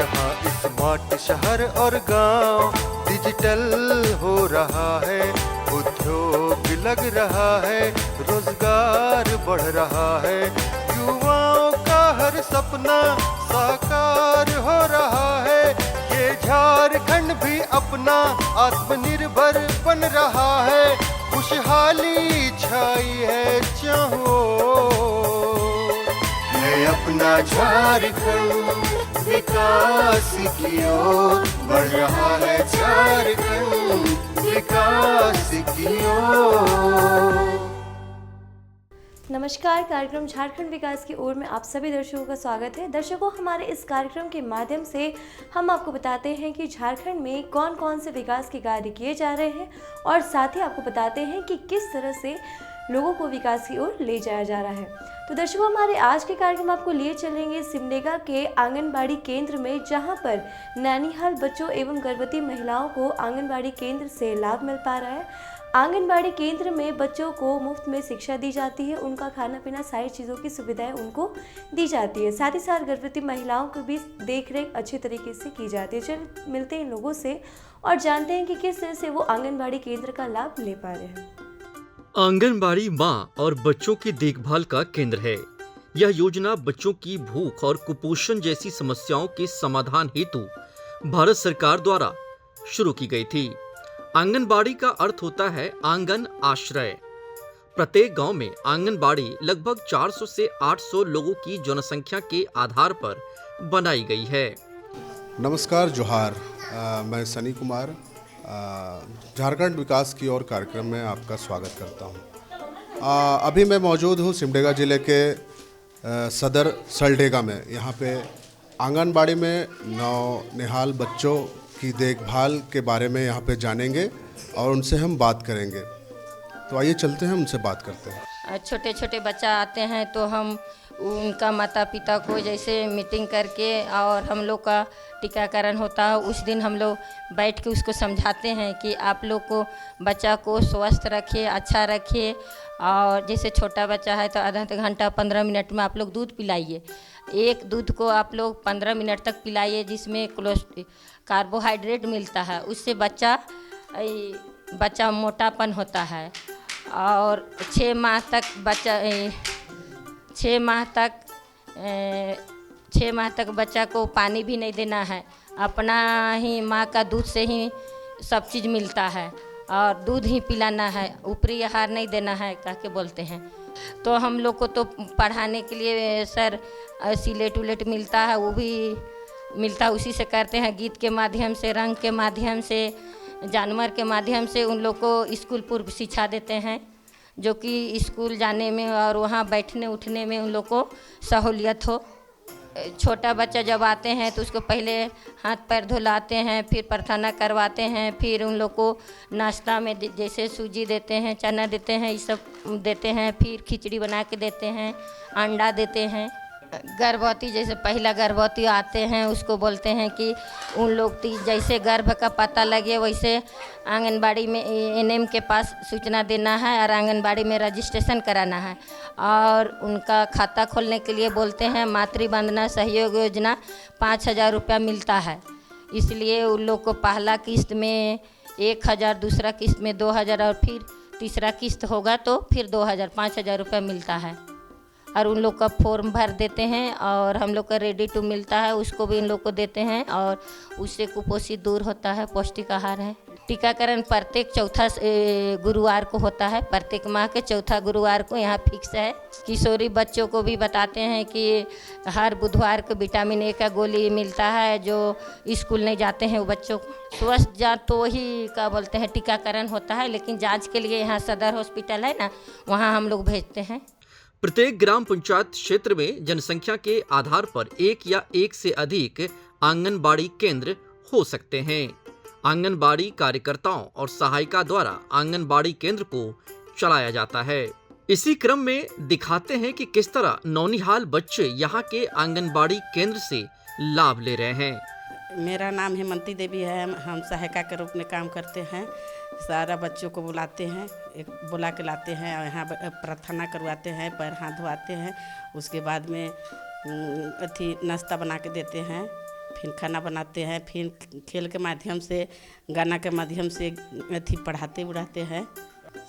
जहाँ स्मार्ट शहर और गांव डिजिटल हो रहा है, उद्योग लग रहा है, रोजगार बढ़ रहा है, युवाओं का हर सपना साकार हो रहा है। ये झारखंड भी अपना आत्मनिर्भर बन रहा है, खुशहाली छाई है चाहो है अपना झारखंड, विकास की ओर बढ़ रहा है झारखंड, विकास की ओर। नमस्कार, कार्यक्रम झारखंड विकास की ओर में आप सभी दर्शकों का स्वागत है। दर्शकों, हमारे इस कार्यक्रम के माध्यम से हम आपको बताते हैं कि झारखंड में कौन कौन से विकास के कार्य किए जा रहे हैं और साथ ही आपको बताते हैं कि किस तरह से लोगों को विकास की ओर ले जाया जा रहा है। तो दर्शकों, हमारे आज के कार्यक्रम आपको लिए चलेंगे सिमडेगा के आंगनबाड़ी केंद्र में, जहां पर नैनीहाल बच्चों एवं गर्भवती महिलाओं को आंगनबाड़ी केंद्र से लाभ मिल पा रहा है। आंगनबाड़ी केंद्र में बच्चों को मुफ्त में शिक्षा दी जाती है, उनका खाना पीना सारी चीज़ों की सुविधाएं उनको दी जाती है। साथ ही साथ गर्भवती महिलाओं को भी देख रेख अच्छे तरीके से की जाती है। चल मिलते हैं इन लोगों से और जानते हैं कि किस तरह से वो आंगनबाड़ी केंद्र का लाभ ले पा रहे हैं। आंगनबाड़ी माँ और बच्चों की देखभाल का केंद्र है। यह योजना बच्चों की भूख और कुपोषण जैसी समस्याओं के समाधान हेतु भारत सरकार द्वारा शुरू की गई थी। आंगनबाड़ी का अर्थ होता है आंगन आश्रय। प्रत्येक गांव में आंगनबाड़ी लगभग 400 से 800 लोगों की जनसंख्या के आधार पर बनाई गई है। नमस्कार, जोहार। मैं सनी कुमार झारखंड विकास की ओर कार्यक्रम में आपका स्वागत करता हूं। अभी मैं मौजूद हूं सिमडेगा ज़िले के सदर सलडेगा में। यहां पे आंगनबाड़ी में नौनिहाल बच्चों की देखभाल के बारे में यहाँ पे जानेंगे और उनसे हम बात करेंगे। तो आइए चलते हैं, उनसे बात करते हैं। छोटे छोटे बच्चा आते हैं तो हम उनका माता पिता को जैसे मीटिंग करके और हम लोग का टीकाकरण होता है, उस दिन हम लोग बैठ के उसको समझाते हैं कि आप लोग को बच्चा को स्वस्थ रखिए, अच्छा रखिए। और जैसे छोटा बच्चा है तो आधा घंटा 15 मिनट में आप लोग दूध पिलाइए। एक दूध को आप लोग 15 मिनट तक पिलाइए, जिसमें कार्बोहाइड्रेट मिलता है, उससे बच्चा मोटापन होता है। और 6 माह तक बच्चा को पानी भी नहीं देना है। अपना ही माँ का दूध से ही सब चीज़ मिलता है और दूध ही पिलाना है, ऊपरी आहार नहीं देना है कह के बोलते हैं। तो हम लोग को तो पढ़ाने के लिए सर सिलेट उलेट मिलता है, वो भी मिलता है, उसी से करते हैं। गीत के माध्यम से, रंग के माध्यम से, जानवर के माध्यम से उन लोग को स्कूल पूर्व शिक्षा देते हैं, जो कि स्कूल जाने में और वहाँ बैठने उठने में उन लोग को सहूलियत हो। छोटा बच्चा जब आते हैं तो उसको पहले हाथ पैर धुलाते हैं, फिर प्रार्थना करवाते हैं, फिर उन लोग को नाश्ता में जैसे सूजी देते हैं, चना देते हैं, ये सब देते हैं, फिर खिचड़ी बना के देते हैं, अंडा देते हैं। गर्भवती जैसे पहला गर्भवती आते हैं उसको बोलते हैं कि उन लोग जैसे गर्भ का पता लगे वैसे आंगनबाड़ी में एनएम के पास सूचना देना है और आंगनबाड़ी में रजिस्ट्रेशन कराना है। और उनका खाता खोलने के लिए बोलते हैं। मातृ वंदना सहयोग योजना 5000 रुपया मिलता है, इसलिए उन लोग को पहला किस्त में 1000, दूसरा किस्त में 2000 और फिर तीसरा किस्त होगा तो फिर 5000 रुपया मिलता है। और उन लोग का फॉर्म भर देते हैं और हम लोग का रेडी टू मिलता है, उसको भी इन लोग को देते हैं और उससे कुपोषित दूर होता है, पौष्टिक आहार है। टीकाकरण प्रत्येक चौथा गुरुवार को होता है, प्रत्येक माह के चौथा गुरुवार को यहाँ फिक्स है। किशोरी बच्चों को भी बताते हैं कि हर बुधवार को विटामिन ए का गोली मिलता है, जो स्कूल नहीं जाते हैं वो बच्चों को स्वस्थ जांच तो वही का बोलते हैं टीकाकरण होता है, लेकिन जांच के लिए यहाँ सदर हॉस्पिटल है ना, वहाँ हम लोग भेजते हैं। प्रत्येक ग्राम पंचायत क्षेत्र में जनसंख्या के आधार पर एक या एक से अधिक आंगनबाड़ी केंद्र हो सकते हैं। आंगनबाड़ी कार्यकर्ताओं और सहायिका द्वारा आंगनबाड़ी केंद्र को चलाया जाता है। इसी क्रम में दिखाते हैं कि किस तरह नौनिहाल बच्चे यहाँ के आंगनबाड़ी केंद्र से लाभ ले रहे हैं। मेरा नाम हेमंती देवी है। हम सहायिका के रूप में काम करते हैं। सारा बच्चों को बुलाते हैं, बुला के लाते हैं और यहाँ प्रार्थना करवाते हैं, पैर हाथ धोआते हैं। उसके बाद में नाश्ता बना के देते हैं फिर खाना बनाते हैं, फिर खेल के माध्यम से, गाना के माध्यम से अथी पढ़ाते उड़ाते हैं।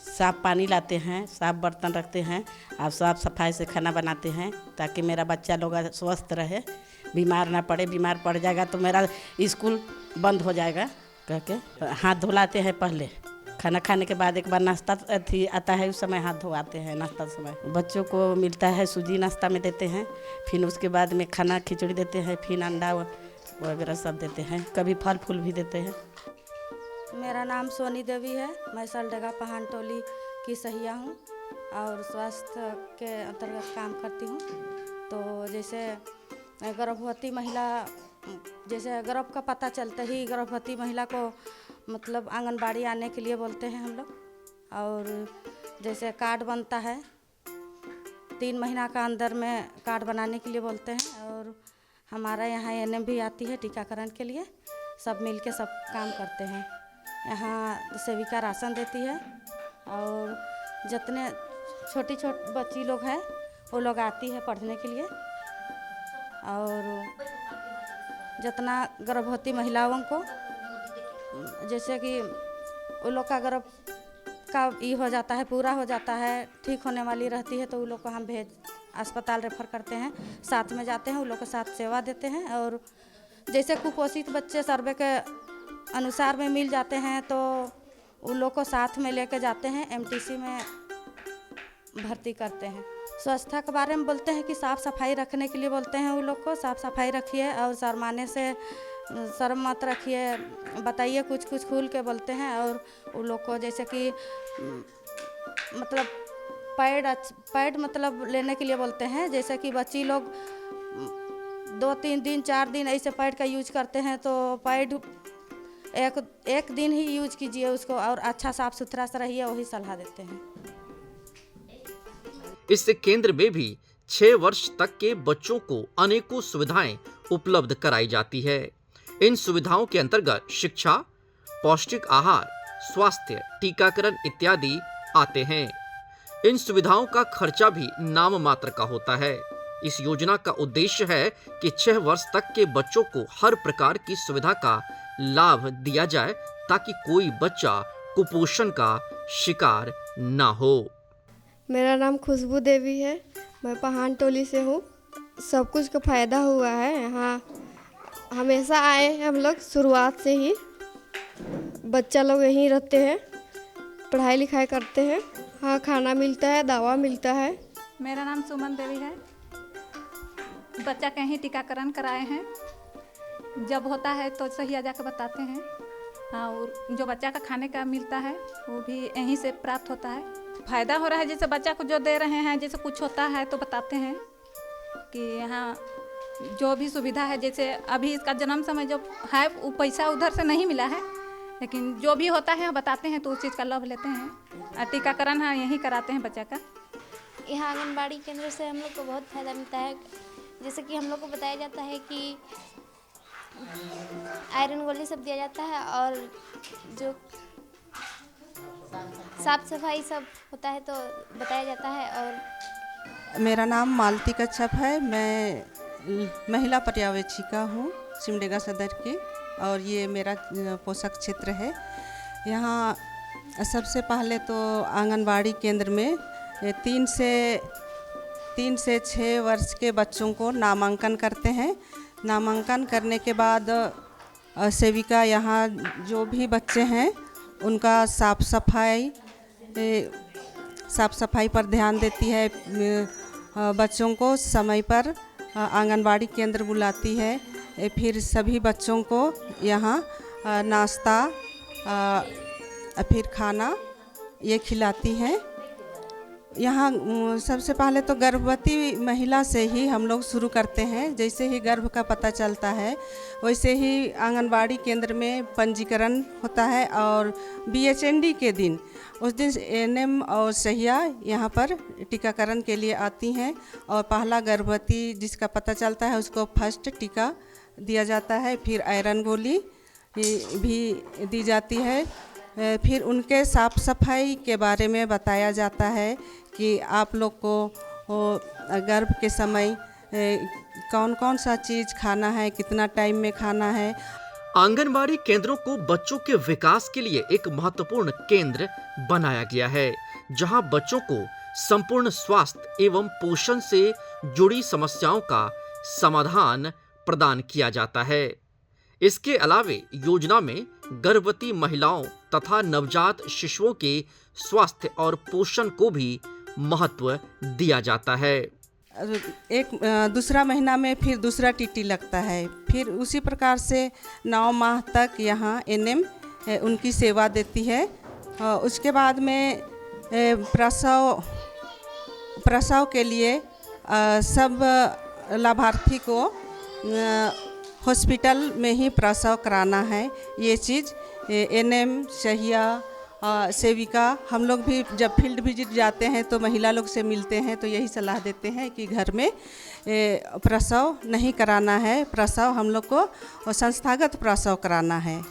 साफ पानी लाते हैं, साफ बर्तन रखते हैं और साफ सफाई से खाना बनाते हैं ताकि मेरा बच्चा लोग स्वस्थ रहे, बीमार ना पड़े। बीमार पड़ जाएगा तो मेरा स्कूल बंद हो जाएगा कह के हाथ धुलाते हैं। पहले खाना खाने के बाद एक बार नाश्ता अथी आता है, उस समय हाथ धोआते हैं। नाश्ता समय बच्चों को मिलता है सूजी, नाश्ता में देते हैं। फिर उसके बाद में खाना खिचड़ी देते हैं, फिर अंडा वगैरह सब देते हैं, कभी फल फूल भी देते हैं। मेरा नाम सोनी देवी है। मैं सलडेगा पहान टोली की सहिया हूँ और स्वास्थ्य के अंतर्गत काम करती हूँ। तो जैसे गर्भवती महिला, जैसे गर्भ का पता चलते ही गर्भवती महिला को मतलब आंगनबाड़ी आने के लिए बोलते हैं हम लोग। और जैसे कार्ड बनता है 3 महीना का अंदर में कार्ड बनाने के लिए बोलते हैं। और हमारा यहाँ एनएम भी आती है टीकाकरण के लिए, सब मिल के सब काम करते हैं। यहाँ सेविका राशन देती है और जितने छोटी बच्ची लोग हैं वो लोग आती है पढ़ने के लिए। और जितना गर्भवती महिलाओं को जैसे कि वो लोग का गर्भ का ये हो जाता है, पूरा हो जाता है, ठीक होने वाली रहती है, तो वो लोग को हम अस्पताल रेफर करते हैं, साथ में जाते हैं, उन लोग के साथ सेवा देते हैं। और जैसे कुपोषित बच्चे सर्वे के अनुसार में मिल जाते हैं तो उन लोग को साथ में लेके जाते हैं, एमटीसी में भर्ती करते हैं। स्वच्छता के बारे में बोलते हैं कि साफ़ सफाई रखने के लिए बोलते हैं उन लोग को, साफ़ सफाई रखिए और शर्माने से शर्म मत रखिए, बताइए, कुछ कुछ खुल के बोलते हैं। और उन लोग को जैसे कि मतलब पैड मतलब लेने के लिए बोलते हैं। जैसे कि बच्ची लोग 2-3 दिन 4 दिन ऐसे पैड का यूज करते हैं, तो पैड एक दिन ही यूज कीजिए उसको और अच्छा साफ सुथरा से रहिए, वही सलाह देते हैं। इस केंद्र में भी 6 वर्ष तक के बच्चों को अनेकों सुविधाएं उपलब्ध कराई जाती है। इन सुविधाओं के अंतर्गत शिक्षा, पौष्टिक आहार, स्वास्थ्य, टीकाकरण इत्यादि आते हैं। इन सुविधाओं का खर्चा भी नाम मात्र का होता है। इस योजना का उद्देश्य है कि 6 वर्ष तक के बच्चों को हर प्रकार की सुविधा का लाभ दिया जाए ताकि कोई बच्चा कुपोषण का शिकार ना हो। मेरा नाम खुशबू देवी है, मैं पहान टोली से हूँ। सब कुछ का फ़ायदा हुआ है, यहाँ हमेशा आए हैं हम लोग शुरुआत से ही। बच्चा लोग यहीं रहते हैं, पढ़ाई लिखाई करते हैं। हाँ, खाना मिलता है, दवा मिलता है। मेरा नाम सुमन देवी है। बच्चा कहीं टीकाकरण कराए हैं, जब होता है तो सही आ जाकर बताते हैं। हाँ, और जो बच्चा का खाने का मिलता है वो भी यहीं से प्राप्त होता है। फ़ायदा हो रहा है, जैसे बच्चा को जो दे रहे हैं, जैसे कुछ होता है तो बताते हैं कि यहाँ जो भी सुविधा है, जैसे अभी इसका जन्म समय जो है वो पैसा उधर से नहीं मिला है, लेकिन जो भी होता है बताते हैं तो उस चीज़ का लाभ लेते हैं। टीकाकरण है यहीं कराते हैं बच्चा का। यहाँ आंगनबाड़ी केंद्र से हम लोग को बहुत फ़ायदा मिलता है। जैसे कि हम लोग को बताया जाता है कि आयरन गोली सब दिया जाता है और जो साफ सफाई सब होता है तो बताया जाता है। और मेरा नाम मालती कच्छप है, मैं महिला पर्यवेक्षिका हूँ सिमडेगा सदर की, और ये मेरा पोषक क्षेत्र है। यहाँ सबसे पहले तो आंगनबाड़ी केंद्र में 3 से 6 वर्ष के बच्चों को नामांकन करते हैं। नामांकन करने के बाद सेविका यहाँ जो भी बच्चे हैं उनका साफ सफाई पर ध्यान देती है। बच्चों को समय पर आंगनबाड़ी केंद्र बुलाती है। फिर सभी बच्चों को यहाँ नाश्ता फिर खाना ये खिलाती हैं। यहाँ सबसे पहले तो गर्भवती महिला से ही हम लोग शुरू करते हैं। जैसे ही गर्भ का पता चलता है वैसे ही आंगनबाड़ी केंद्र में पंजीकरण होता है, और BHND के दिन उस दिन एनएम और सहिया यहाँ पर टीकाकरण के लिए आती हैं, और पहला गर्भवती जिसका पता चलता है उसको फर्स्ट टीका दिया जाता है। फिर आयरन गोली भी दी जाती है। फिर उनके साफ सफाई के बारे में बताया जाता है कि आप लोग को गर्भ के समय कौन कौन सा चीज़ खाना है, कितना टाइम में खाना है। आंगनबाड़ी केंद्रों को बच्चों के विकास के लिए एक महत्वपूर्ण केंद्र बनाया गया है, जहां बच्चों को संपूर्ण स्वास्थ्य एवं पोषण से जुड़ी समस्याओं का समाधान प्रदान किया जाता है। इसके अलावे योजना में गर्भवती महिलाओं तथा नवजात शिशुओं के स्वास्थ्य और पोषण को भी महत्व दिया जाता है। एक दूसरा महीना में फिर दूसरा टीटी लगता है, फिर उसी प्रकार से 9 माह तक यहाँ एनएम उनकी सेवा देती है। उसके बाद में प्रसव के लिए सब लाभार्थी को हॉस्पिटल में ही प्रसव कराना है। ये चीज़ एनएम, सहिया, सेविका, हम लोग भी जब फील्ड विजिट जाते हैं तो महिला लोग से मिलते हैं तो यही सलाह देते हैं कि घर में प्रसव नहीं कराना है, प्रसव हम लोग को संस्थागत प्रसव कराना है।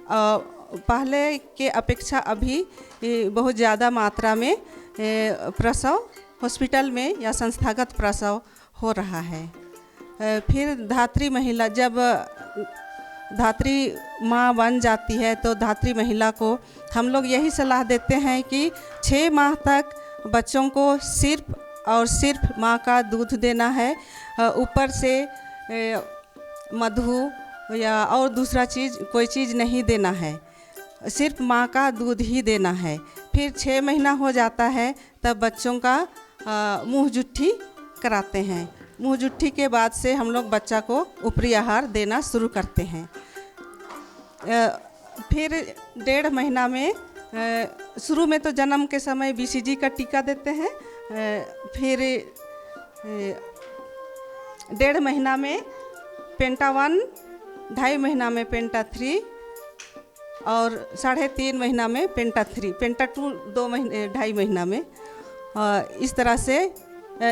पहले के अपेक्षा अभी बहुत ज़्यादा मात्रा में प्रसव हॉस्पिटल में या संस्थागत प्रसव हो रहा है। फिर धात्री महिला जब धात्री माँ बन जाती है तो धात्री महिला को हम लोग यही सलाह देते हैं कि 6 माह तक बच्चों को सिर्फ और सिर्फ माँ का दूध देना है। ऊपर से मधु या और दूसरा चीज़ कोई चीज़ नहीं देना है, सिर्फ माँ का दूध ही देना है। फिर 6 महीना हो जाता है तब बच्चों का मुँह जुट्ठी कराते हैं। मुँह जुट्ठी के बाद से हम लोग बच्चा को ऊपरी आहार देना शुरू करते हैं। फिर 1.5 महीना में शुरू में तो जन्म के समय BCG का टीका देते हैं, फिर 1.5 महीना में पेंटा 1, 2.5 महीना में पेंटा 3 और 3.5 महीना में पेंटा 3, पेंटा 2 2.5 महीना में, इस तरह से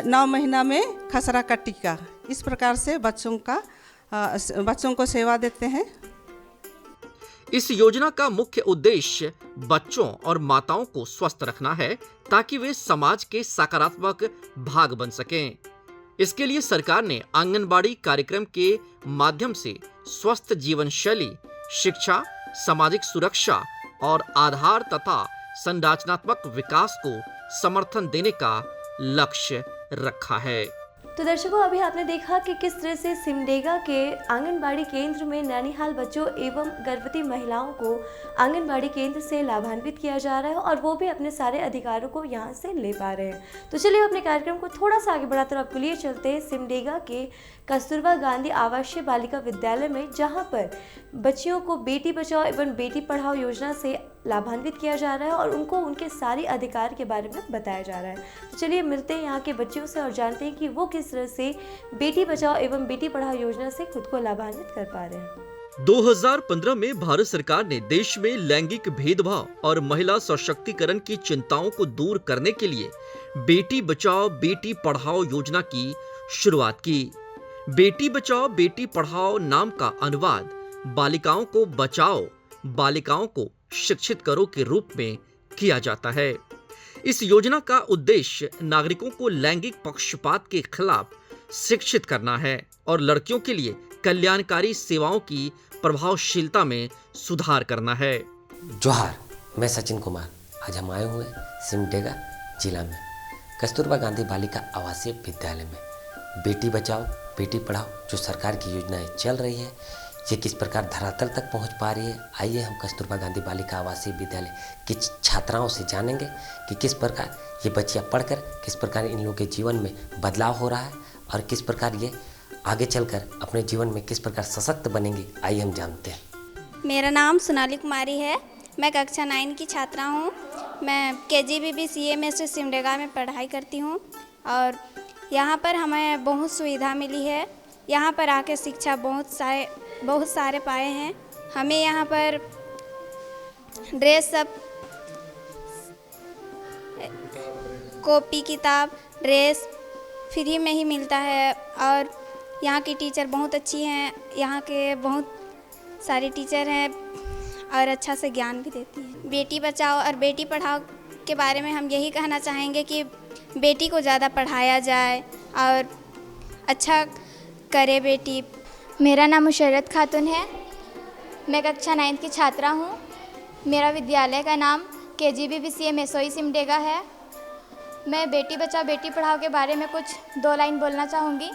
9 महीना में खसरा का टीका। इस प्रकार से बच्चों को सेवा देते हैं। इस योजना का मुख्य उद्देश्य बच्चों और माताओं को स्वस्थ रखना है ताकि वे समाज के सकारात्मक भाग बन सकें। इसके लिए सरकार ने आंगनबाड़ी कार्यक्रम के माध्यम से स्वस्थ जीवन शैली, शिक्षा, सामाजिक सुरक्षा और आधार तथा संरचनात्मक विकास को समर्थन देने का लक्ष्य रखा है। तो दर्शकों, अभी आपने देखा कि किस तरह से सिमडेगा के आंगनबाड़ी केंद्र में नैनीहाल बच्चों एवं गर्भवती महिलाओं को आंगनबाड़ी केंद्र से लाभान्वित किया जा रहा है और वो भी अपने सारे अधिकारों को यहाँ से ले पा रहे हैं। तो चलिए अपने कार्यक्रम को थोड़ा सा आगे बढ़ाते हुए आपके लिए चलते हैं सिमडेगा के कस्तूरबा गांधी आवासीय बालिका विद्यालय में, जहाँ पर बच्चियों को बेटी बचाओ एवं बेटी पढ़ाओ योजना से लाभान्वित किया जा रहा है और उनको उनके सारे अधिकार के बारे में बताया जा रहा है। तो चलिए मिलते हैं यहाँ के बच्चियों से और जानते हैं कि वो किस तरह से बेटी बचाओ एवं बेटी पढ़ाओ योजना से खुद को लाभान्वित कर पा रहे हैं। 2015 में भारत सरकार ने देश में लैंगिक भेदभाव और महिला सशक्तिकरण की चिंताओं को दूर करने के लिए बेटी बचाओ बेटी पढ़ाओ योजना की शुरुआत की। बेटी बचाओ बेटी पढ़ाओ नाम का अनुवाद बालिकाओं को बचाओ, बालिकाओं को शिक्षित करो के रूप में किया जाता है। इस योजना का उद्देश्य नागरिकों को लैंगिक पक्षपात के खिलाफ शिक्षित करना है और लड़कियों के लिए कल्याणकारी सेवाओं की प्रभावशीलता में सुधार करना है। जोहार, मैं सचिन कुमार। आज हम आए हुए सिमडेगा जिला में कस्तूरबा गांधी बालिका आवासीय विद्यालय में बेटी बचाओ बेटी पढ़ाओ जो सरकार की योजनाएं चल रही है, ये किस प्रकार धरातल तक पहुंच पा रही है। आइए हम कस्तूरबा गांधी बालिका आवासीय विद्यालय की छात्राओं से जानेंगे कि किस प्रकार ये बच्चियां पढ़कर किस प्रकार इन लोगों के जीवन में बदलाव हो रहा है और किस प्रकार ये आगे चलकर अपने जीवन में किस प्रकार सशक्त बनेंगी। आइए हम जानते हैं। मेरा नाम सोनाली कुमारी है। मैं कक्षा 9 की छात्रा हूँ। मैं KGBB CMS से सिमडेगा में पढ़ाई करती हूँ और यहाँ पर हमें बहुत सुविधा मिली है। यहाँ पर आके शिक्षा बहुत सारे पाए हैं। हमें यहाँ पर ड्रेस सब, कॉपी किताब ड्रेस फ्री में ही मिलता है और यहाँ की टीचर बहुत अच्छी हैं। यहाँ के बहुत सारे टीचर हैं और अच्छा से ज्ञान भी देती हैं। बेटी बचाओ और बेटी पढ़ाओ के बारे में हम यही कहना चाहेंगे कि बेटी को ज़्यादा पढ़ाया जाए और अच्छा करे बेटी। मेरा नाम मुशर्रत खातून है। मैं कक्षा 9 की छात्रा हूँ। मेरा विद्यालय का नाम KGBBCA मेसोई सिमडेगा है। मैं बेटी बचाओ बेटी पढ़ाओ के बारे में कुछ 2 लाइन बोलना चाहूँगी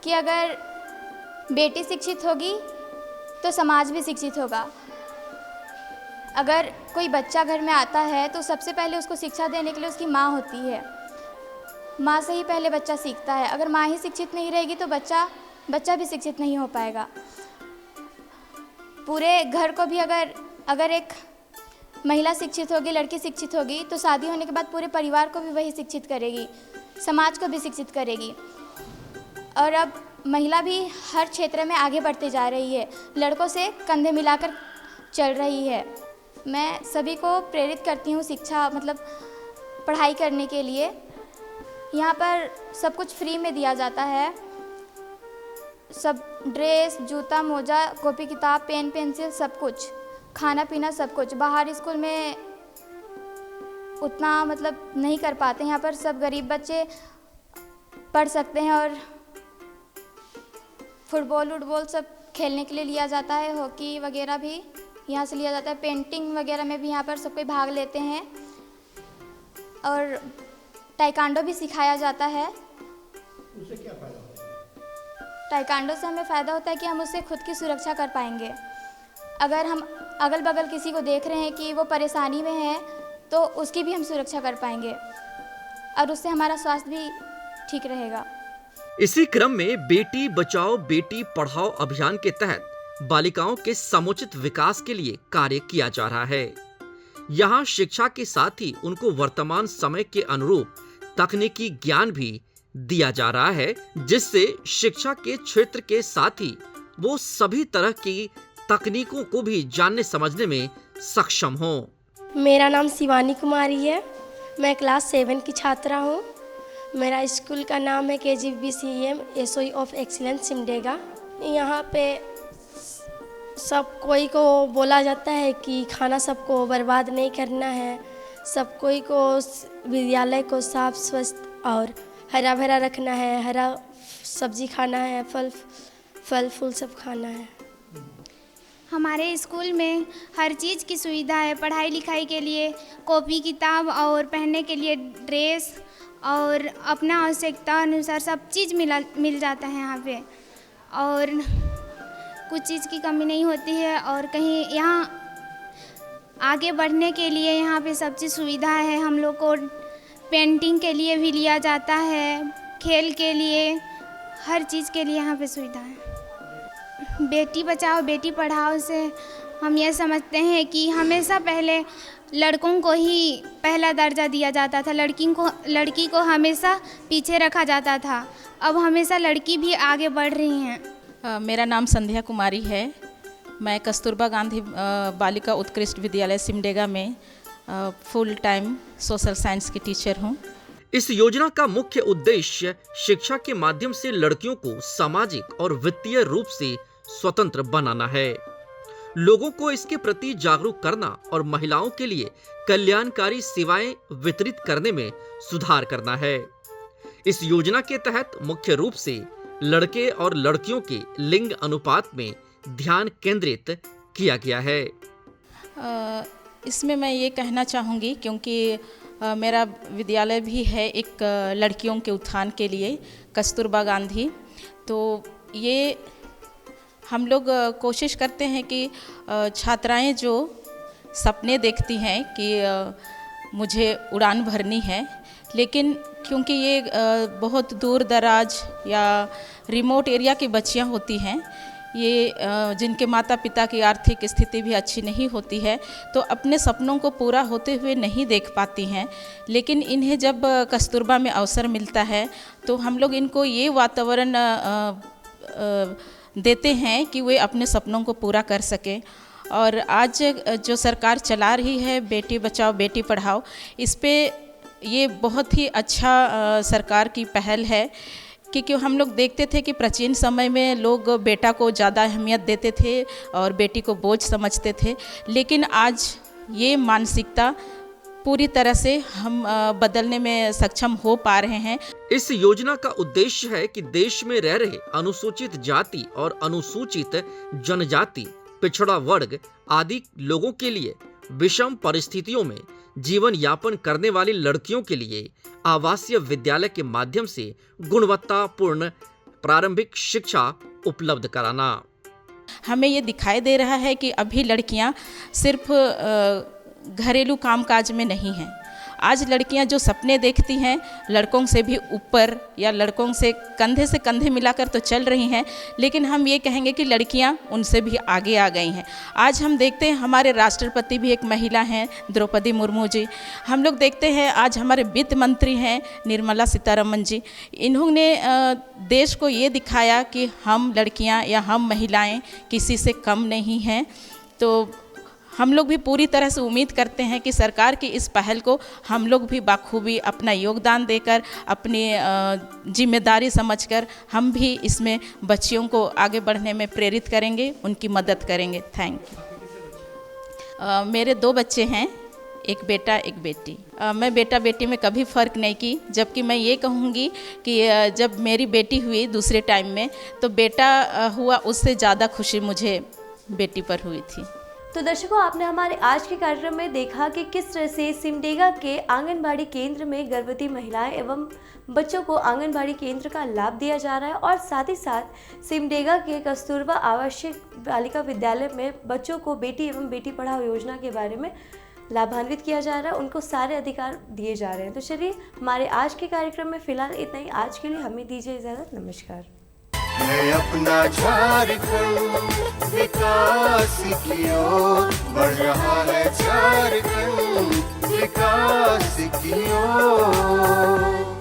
कि अगर बेटी शिक्षित होगी तो समाज भी शिक्षित होगा। अगर कोई बच्चा घर में आता है तो सबसे पहले उसको शिक्षा देने के लिए उसकी माँ होती है। माँ से ही पहले बच्चा सीखता है। अगर माँ ही शिक्षित नहीं रहेगी तो बच्चा भी शिक्षित नहीं हो पाएगा। पूरे घर को भी अगर एक महिला शिक्षित होगी, लड़की शिक्षित होगी, तो शादी होने के बाद पूरे परिवार को भी वही शिक्षित करेगी, समाज को भी शिक्षित करेगी। और अब महिला भी हर क्षेत्र में आगे बढ़ते जा रही है, लड़कों से कंधे मिलाकर चल रही है। मैं सभी को प्रेरित करती हूँ शिक्षा पढ़ाई करने के लिए। यहाँ पर सब कुछ फ्री में दिया जाता है, सब ड्रेस, जूता, मोजा, कॉपी किताब, पेन पेंसिल, सब कुछ, खाना पीना सब कुछ। बाहर स्कूल में उतना नहीं कर पाते, यहाँ पर सब गरीब बच्चे पढ़ सकते हैं। और फुटबॉल वुटबॉल सब खेलने के लिए लिया जाता है, हॉकी वगैरह भी यहाँ से लिया जाता है। पेंटिंग वगैरह में भी यहाँ पर सब कोई भाग लेते हैं। और टाइकांडो भी सिखाया जाता है। उससे क्या फ़ायदा होता है? टाइकांडो से हमें फ़ायदा होता है कि हम उससे खुद की सुरक्षा कर पाएंगे। अगर हम अगल बगल किसी को देख रहे हैं कि वो परेशानी में है तो उसकी भी हम सुरक्षा कर पाएंगे और उससे हमारा स्वास्थ्य भी ठीक रहेगा। इसी क्रम में बेटी बचाओ बेटी पढ़ाओ अभियान के तहत बालिकाओं के समुचित विकास के लिए कार्य किया जा रहा है। यहाँ शिक्षा के साथ ही उनको वर्तमान समय के अनुरूप तकनीकी ज्ञान भी दिया जा रहा है, जिससे शिक्षा के क्षेत्र के साथ ही वो सभी तरह की तकनीकों को भी जानने समझने में सक्षम हो। मेरा नाम शिवानी कुमारी है। मैं क्लास 7 की छात्रा हूँ। मेरा स्कूल का नाम है KGBBCA मेसोई ऑफ एक्सीलेंस सिमडेगा। यहाँ पे सब कोई को बोला जाता है कि खाना सबको बर्बाद नहीं करना है, सब कोई को विद्यालय को साफ स्वच्छ और हरा भरा रखना है, हरा सब्जी खाना है, फल फूल सब खाना है। हमारे स्कूल में हर चीज़ की सुविधा है, पढ़ाई लिखाई के लिए कॉपी किताब और पहनने के लिए ड्रेस और अपना आवश्यकता अनुसार सब चीज़ मिल जाता है यहाँ पे। और कुछ चीज़ की कमी नहीं होती है। और कहीं यहाँ आगे बढ़ने के लिए यहाँ पे सब चीज़ सुविधा है। हम लोग को पेंटिंग के लिए भी लिया जाता है, खेल के लिए, हर चीज़ के लिए यहाँ पे सुविधा है। बेटी बचाओ बेटी पढ़ाओ से हम ये समझते हैं कि हमेशा पहले लड़कों को ही पहला दर्जा दिया जाता था, लड़की को हमेशा पीछे रखा जाता था। अब हमेशा लड़की भी आगे बढ़ रही हैं। मेरा नाम संध्या कुमारी है। मैं कस्तूरबा गांधी बालिका उत्कृष्ट विद्यालय सिमडेगा में फुल टाइम सोशल साइंस की टीचर हूँ। इस योजना का मुख्य उद्देश्य शिक्षा के माध्यम से लड़कियों को सामाजिक और वित्तीय रूप से स्वतंत्र बनाना है, लोगों को इसके प्रति जागरूक करना और महिलाओं के लिए कल्याणकारी सेवाएं वितरित करने में सुधार करना है। इस योजना के तहत मुख्य रूप से लड़के और लड़कियों के लिंग अनुपात में ध्यान केंद्रित किया गया है। इसमें मैं ये कहना चाहूँगी, क्योंकि मेरा विद्यालय भी है एक लड़कियों के उत्थान के लिए, कस्तूरबा गांधी, तो ये हम लोग कोशिश करते हैं कि छात्राएं जो सपने देखती हैं कि मुझे उड़ान भरनी है, लेकिन क्योंकि ये बहुत दूर दराज या रिमोट एरिया की बच्चियां होती हैं, ये जिनके माता पिता की आर्थिक स्थिति भी अच्छी नहीं होती है, तो अपने सपनों को पूरा होते हुए नहीं देख पाती हैं। लेकिन इन्हें जब कस्तूरबा में अवसर मिलता है तो हम लोग इनको ये वातावरण देते हैं कि वे अपने सपनों को पूरा कर सकें। और आज जो सरकार चला रही है बेटी बचाओ बेटी पढ़ाओ, इस पे ये बहुत ही अच्छा सरकार की पहल है, क्योंकि हम लोग देखते थे कि प्राचीन समय में लोग बेटा को ज़्यादा अहमियत देते थे और बेटी को बोझ समझते थे, लेकिन आज ये मानसिकता पूरी तरह से हम बदलने में सक्षम हो पा रहे हैं। इस योजना का उद्देश्य है कि देश में रह रहे अनुसूचित जाति और अनुसूचित जनजाति, पिछड़ा वर्ग आदि लोगों के लिए विषम परिस्थितियों में जीवन यापन करने वाली लड़कियों के लिए आवासीय विद्यालय के माध्यम से गुणवत्तापूर्ण प्रारंभिक शिक्षा उपलब्ध कराना। हमें ये दिखाई दे रहा है कि अभी लड़कियां सिर्फ घरेलू कामकाज में नहीं हैं। आज लड़कियां जो सपने देखती हैं, लड़कों से भी ऊपर या लड़कों से कंधे मिलाकर तो चल रही हैं, लेकिन हम ये कहेंगे कि लड़कियां उनसे भी आगे आ गई हैं। आज हम देखते हैं हमारे राष्ट्रपति भी एक महिला हैं, द्रौपदी मुर्मू जी। हम लोग देखते हैं आज हमारे वित्त मंत्री हैं, निर्मला सीतारमन जी। इन्होंने देश को ये दिखाया कि हम लड़कियां या हम महिलाएं किसी से कम नहीं हैं। तो हम लोग भी पूरी तरह से उम्मीद करते हैं कि सरकार की इस पहल को हम लोग भी बाखूबी अपना योगदान देकर, अपनी जिम्मेदारी समझकर हम भी इसमें बच्चियों को आगे बढ़ने में प्रेरित करेंगे, उनकी मदद करेंगे। Thank you. मेरे 2 बच्चे हैं, एक बेटा एक बेटी। मैं बेटा बेटी में कभी फ़र्क नहीं की, जबकि मैं ये कहूँगी कि जब मेरी बेटी हुई दूसरे टाइम में, तो बेटा हुआ उससे ज़्यादा खुशी मुझे बेटी पर हुई थी। तो दर्शकों, आपने हमारे आज के कार्यक्रम में देखा कि किस तरह से सिमडेगा के आंगनबाड़ी केंद्र में गर्भवती महिलाएं एवं बच्चों को आंगनबाड़ी केंद्र का लाभ दिया जा रहा है, और साथ ही साथ सिमडेगा के कस्तूरबा आवासीय बालिका विद्यालय में बच्चों को बेटी एवं बेटी पढ़ाओ योजना के बारे में लाभान्वित किया जा रहा है, उनको सारे अधिकार दिए जा रहे हैं। तो चलिए, हमारे आज के कार्यक्रम में फिलहाल इतना ही। आज के लिए हमें दीजिए इजाज़त। नमस्कार। है अपना झारखंड विकास की ओर बढ़ रहा है, झारखंड विकास की ओर।